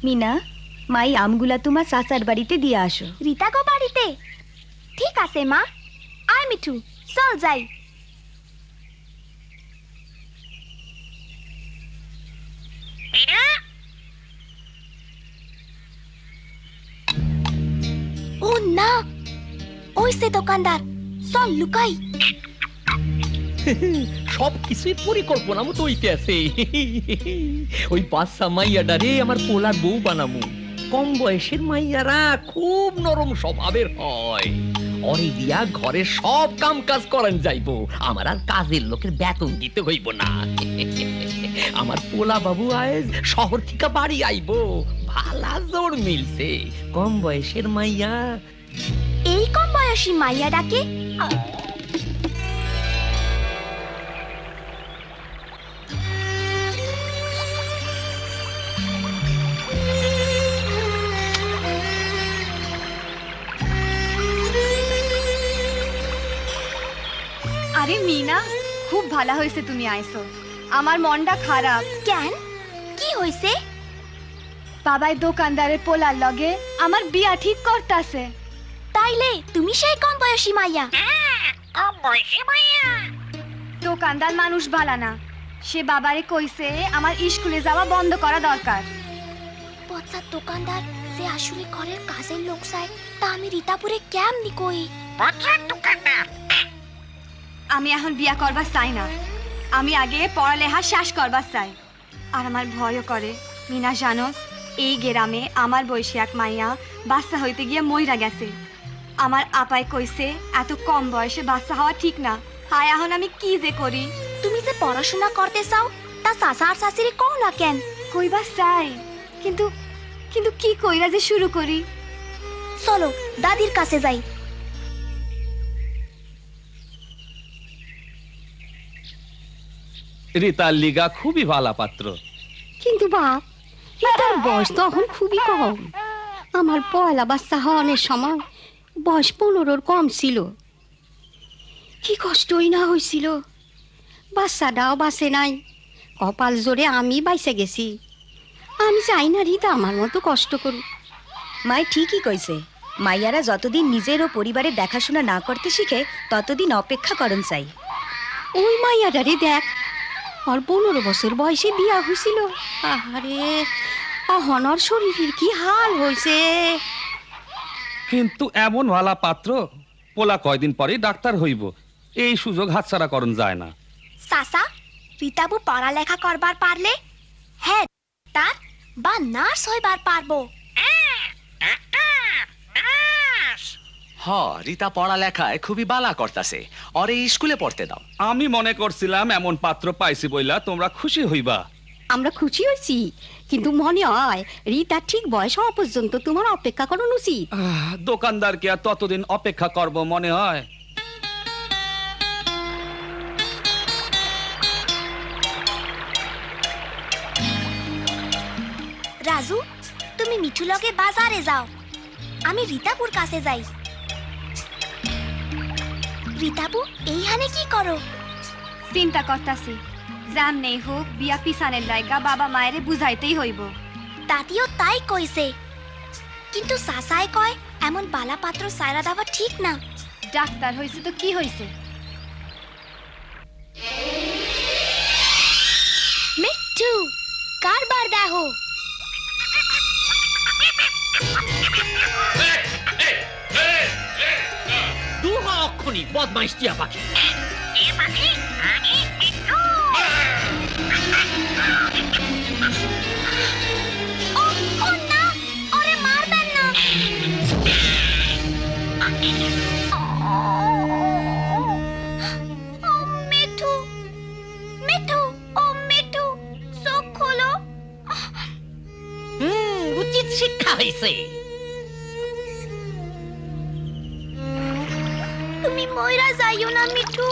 মিনা, মাই আমগুলা তোমার চাচার বাড়িতে দিয়ে আসো। রিতা গো বাড়িতে? ঠিক আছে মা। আয় মিঠু, চল যাই। ও না, ওই সে দোকানদার, চল লুকাই। সব কিছুই পরিকল্পনা মতো হইতে আছে। ওই বাচ্চা মাইয়াডারে আমার পোলার বউ বানামু। কম বয়সের মাইয়ারা খুব নরম স্বভাবের হয়। অরে দিয়া ঘরে সব কাম কাজ করান যাইবো, আমার আর কাজের লোকের বেতন দিতে হইব না। আমার পোলা বাবু আজ শহর থেকে বাড়ি আইবো, ভালা জোর মিলছে। কম বয়সের মাইয়া। এই কম বয়সী মাইয়া ডাকে? আরে মিনা, খুব ভালো হয়েছে তুমি আইছো। আমার মনটা খারাপ। কেন, কি হইছে? বাবাই দোকানদারের পোলার লগে আমার বিয়া ঠিক করতাছে। তাইলে তুমি সেই কম বয়সী মাইয়া? দোকানদার মানুষ ভালো না, সে বাবারে কইছে আমার স্কুলে যাওয়া বন্ধ করা দরকার। পচার দোকানদার যে আসলে ঘরের কাজের লোক চায়, তা আমি রিতাপুরে কেমনি কই? আমি এখন বিয়া করবার চাই না, আমি আগে পড়ালেখা শেষ করবার চাই। আর আমার ভয়ও করে। মিনা জানোস, এই গ্রামে আমার বয়সী এক মাইয়া বাচ্চা হইতে গিয়ে মইরা গেছে। আমার আপাই কইছে এত কম বয়সে বাচ্চা হওয়া ঠিক না। হায়, এখন আমি কি যে করি? তুমি যে পড়াশোনা করতে চাও, তা চাচা আর চাচিরে কও না কেন? কইবা চাই, কিন্তু কিন্তু কি কইরা যে শুরু করি? চলো দাদির কাছে যাই। রিতার লিগা খুবই ভালো পাত্র। কিন্তু বাপ, রিতার বয়স তো এখন খুবই কম। আমার পয়লা বাচ্চা হওয়ার সময় বয়স 15-র কম ছিল। কি কষ্টই না হয়েছিল। বাচ্চাটাও বাঁচে নাই, কপাল জোরে আমি বাইসে গেছি। আমি চাই না রিতা আমার মতো কষ্ট করুক। মাই ঠিকই কইছে, মাইয়ারা যতদিন নিজের ও পরিবারের দেখাশোনা না করতে শিখে ততদিন অপেক্ষা করন চাই। ওই মাইয়াটারে দেখ, ওর 15 বছর বয়সে বিয়া হয়েছিল। আহারে, অহনর শরীরের কি হাল হয়েছে। কিন্তু এমন ভালা পাত্র, পোলা কয়দিন পরে ডাক্তার হইব, এই সুযোগ হাতছাড়া করন যায় না। চাচা, রিতাবু পড়ালেখা করবার পারলে হ্যাঁ ডাক্তার বা নার্স হইবার পারবো। হ, রিতা পড়ালেখায় খুবই বালা করতাছে, অরে স্কুলে পড়তে দাও। আমি মনে করছিলাম এমন পাত্র পাইছি বইলা তোমরা খুশি হইবা। আমরা খুশি হয়েছি, কিন্তু মনে হয় রিতা ঠিক বয়স হওয়া পর্যন্ত তোমার অপেক্ষা করানো উচিত। দোকানদারকে আর ততদিন অপেক্ষা করব মনে হয়? রাজু, তুমি মিঠু লগে বাজারে যাও, আমি রিতাপুর কাছে যাই। রিতাপু, এইখানে কি করো? চিন্তা করতাছি, জাম নেই হোক বিয়া পিছানের লাইগা বাবা মায়েরে বুঝাইতেই হইব। দাদিও তাই কইছে, কিন্তু চাচাই কয় এমন বালা পাত্র সাইরা দেওয়া ঠিক না। ডাক্তার হইছে তো কি হইছে? মিঠু, কারবার দেখো। দুহা অক্ষণি বদমাইশ টিয়া পাখি। ও না, ওরে মারবেন না। ও মিঠু, মিঠু, ও মিঠু, চোখ খোলো। উচিত শিক্ষা হইছে। তুমি ময়রা যাইও না মিঠু।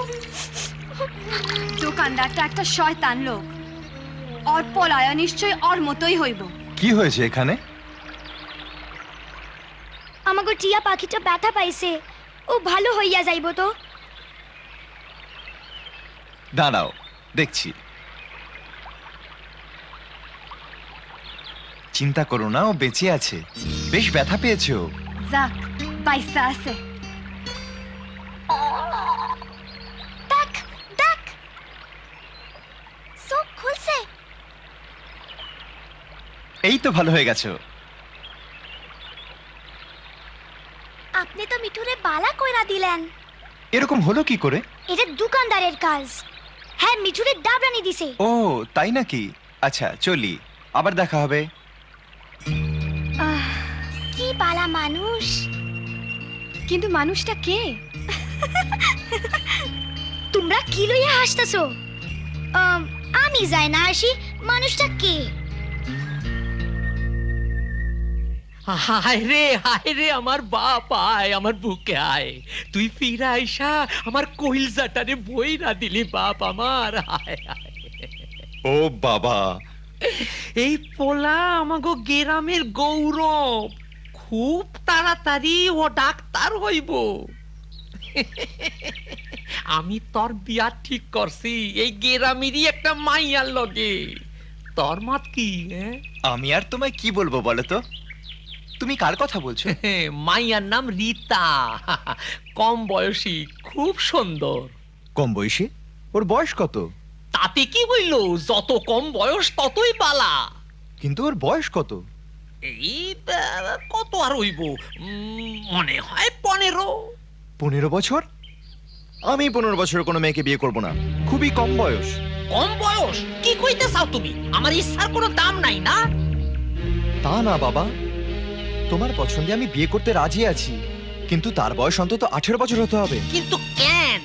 দোকানদারটা একটা শয়তান লোক, ওর পলায়া নিশ্চয় ওর মতোই হইব। কি হয়েছে এখানে? আমাগো টিয়া পাখিটা ব্যথা পাইছে, ও ভালো হইয়া যাইব তো। দাঁড়াও, দেখছি। চিন্তা করো না, ও বেঁচে আছে। বেশ ব্যথা পেয়েছে ও। যাক বাইসা আছে। দেখ দেখ, চোখ খুলছে। এই তো ভালো হয়ে গেছে ও। আপনি তো মিঠুরে বালা কইরা দিলেন। এরকম হলো কি করে? এটা দোকানদারের কাজ। হ্যাঁ, মিঠুরে ডাবরানি দিছে। ও তাই নাকি? আচ্ছা চলি, আবার দেখা হবে। কি বালা মানুষ। কিন্তু মানুষটা কে? তোমরা কি লইয়া হাসতেছো? আমি যাই না আসি, মানুষটা কে? হায় রে আমার বাপ, আয় আমার বুকে আয়। তুই ফিরা আইসা আমার কইলজাটারে বই না দিলি বাপ আমার। হায় হায়। ও বাবা, এই পোলা আমাগো গেরামের গৌরব, খুব তাড়াতাড়ি ও ডাক্তার হইব। আমি তোর বিয়া ঠিক করছি এই গেরামেরই একটা মাইয়ার লগে। তোর মত কি? আমি আর তোমায় কি বলবো বলো তো? তুমি কার কথা বলছো? মাইয়ার নাম রীতা, কম বয়সী, খুব সুন্দর। কম বয়সী? ওর বয়স কত? তাতে কি হইল, যত কম বয়স ততই বালা। কিন্তু ওর বয়স কত? এই কত আর হইব, মনে হয় 15। 15 বছর? আমি 15 বছরের কোনো মেয়েকে বিয়ে করব না, খুবই কম বয়স। কম বয়স? কি কইতে চাও তুমি? আমার ইচ্ছার কোনো দাম নাই না? তা না বাবা, তোমার পছন্দে আমি বিয়ে করতে রাজি আছি, কিন্তু তার বয়স অন্তত 18 বছর হতে হবে। কিন্তু কেন?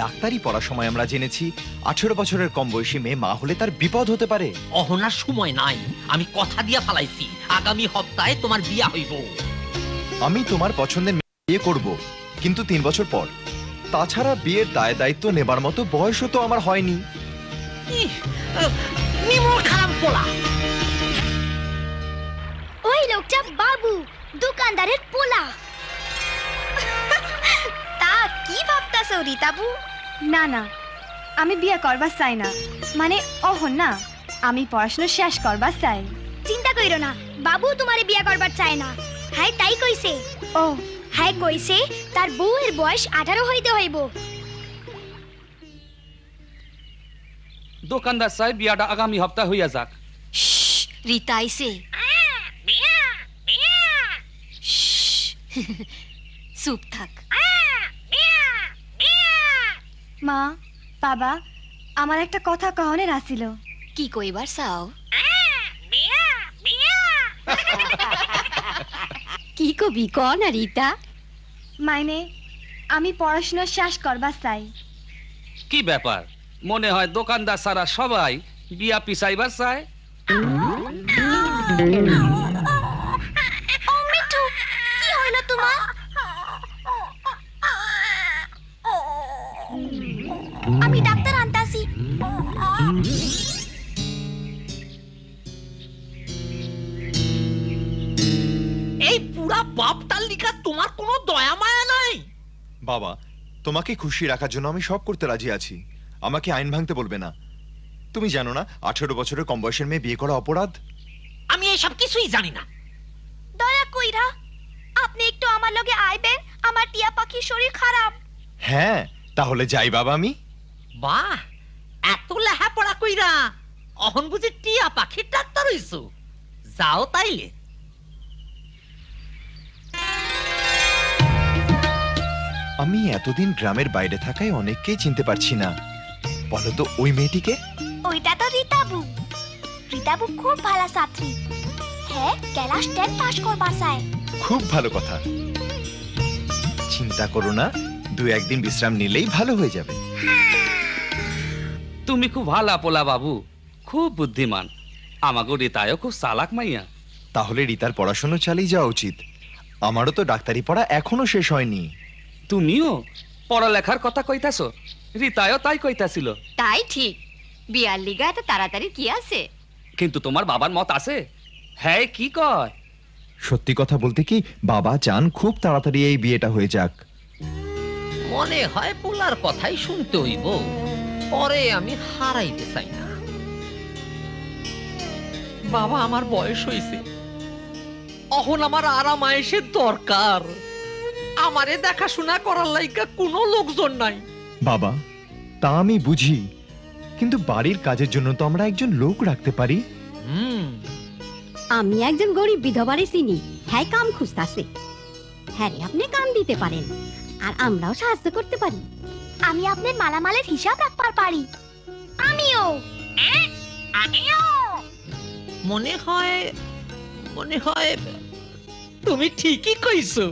ডাক্তারি পড়ার সময় আমরা জেনেছি 18 বছরের কম বয়সী মেয়ে মা হলে তার বিপদ হতে পারে। অহনার সময় নাই, আমি কথা দিয়া ফালাইছি আগামী সপ্তাহে তোমার বিয়া হইব। আমি তোমার পছন্দের মেয়ে বিয়ে করব, কিন্তু 3 বছর পর। তাছাড়া বিয়ের দায় দায়িত্ব নেবার মতো বয়সও তো আমার হয়নি। নিমুর খারাপ পোলা। ওই লোকটা বাবু, দোকানদারের পোলা। তা কি ভাবতাছো রীতাবু? না না, আমি বিয়ে করবার চাই না। মানে অহন না, আমি পড়াশোনা শেষ করবার চাই। চিন্তা কইরো না, বাবু তোমারে বিয়া করবার চায় না। হ্যাঁ তাই কইছে। ও হ্যাঁ কইছে তার বউয়ের বয়স 18 হইতে হইব। দোকানদার সাহেব বিয়াটা আগামী সপ্তাহ হইয়া যাক। রীতা আইছে। চুপ থাক। মা, বাবা, আমার একটা কথা কহনের আসিল। কি কইবার চাও? কি কবি ক না রীতা? মাইনে আমি পড়াশোনা শেষ করবার চাই। কি ব্যাপার, মনে হয় দোকানদার সারা সবাই বিয়া পিছাইবার চায়। ও মিঠু, কি হইল তোমার? আমি ডাক্তার আনতাছি। এই পুরা বাপটার লিখা তোমার কোনো দয়া মায়া নাই? বাবা, তোমাকে খুশি রাখার জন্য আমি সব করতে রাজি আছি। আমাকে আইন ভাঙতে বলবে না। তুমি জানো না 18 বছরের কম বয়সের মেয়ে বিয়ে করা অপরাধ? আমি এসব কিছুই জানি না। দয়া কইরা আপনি একটু আমার লগে আইবেন, আমার টিয়া পাখির শরীর খারাপ। হ্যাঁ, তাহলে যাই বাবা আমি। বাহ, এত লেহাপড়া কইরা অহন বুঝি টিয়া পাখির ডাক্তার হইছো? যাও তাইলে। আমি এতদিন গ্রামের বাইরে থাকায় অনেককেই চিনতে পারছি না। বলো তো ওই মেয়েটিকে? ওইটা তো রীতাবু। রীতাবু খুব ভালো ছাত্রী। হ্যাঁ, ক্লাস 10 পাস করবার চায়। খুব ভালো কথা। চিন্তা করো না, 2-1 দিন বিশ্রাম নিলেই ভালো হয়ে যাবে। তুমি খুব ভালা পোলা বাবু, খুব বুদ্ধিমান। আমাগো রীতায়ও খুব চালাক মাইয়া। তাহলে রীতার পড়াশোনা চালিয়ে যাওয়া উচিত। আমারও তো ডাক্তারি পড়া এখনো শেষ হয়নি। তুমিও পড়ালেখার কথা কইতাছো, রীতায়ও তাই কইতাছিল। তাই ঠিক, বিয়ার লিগা এত তাড়াতাড়ি কি আছে? কিন্তু তোমার বাবার মত আছে? হ্যাঁ, কি কয়? সত্যি কথা বলতে কি, বাবা চান খুব তাড়াতাড়ি এই বিয়েটা হয়ে যাক। মনে হয় পোলার কথাই শুনতে হইব, পরে আমি হারাইতে চাই না। বাবা আমার বয়স হইছে, এখন আমার আরাম আয়েসের দরকার। আমারে দেখাশোনা করার লাইগা কোনো লোকজন নাই। বাবা, তা আমি বুঝি, কিন্তু বাড়ির কাজের জন্য তো আমরা একজন লোক রাখতে পারি। আমি একজন গরিব বিধবারে চিনি, হ্যাঁ কাম খুঁজতাছে। হ্যাঁ রে, আপনি কাম দিতে পারেন আর আমরাও সাহায্য করতে পারি। আমি আপনার মালামালের হিসাব রাখবার পারি। আমিও মনে হয় তুমি ঠিকই কইছো।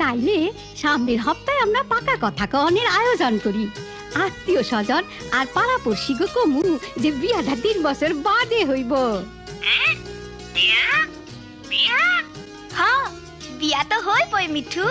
তাইলে সামনের হপ্তাহে আমরা পাকা কথা কনের আয়োজন করি। আত্মীয় স্বজন আর পাড়াপড়শি গো কমু যে বিয়াটা 3 বছর বাদে হইব। হ্যাঁ, বিয়া তো হইবই মিঠু।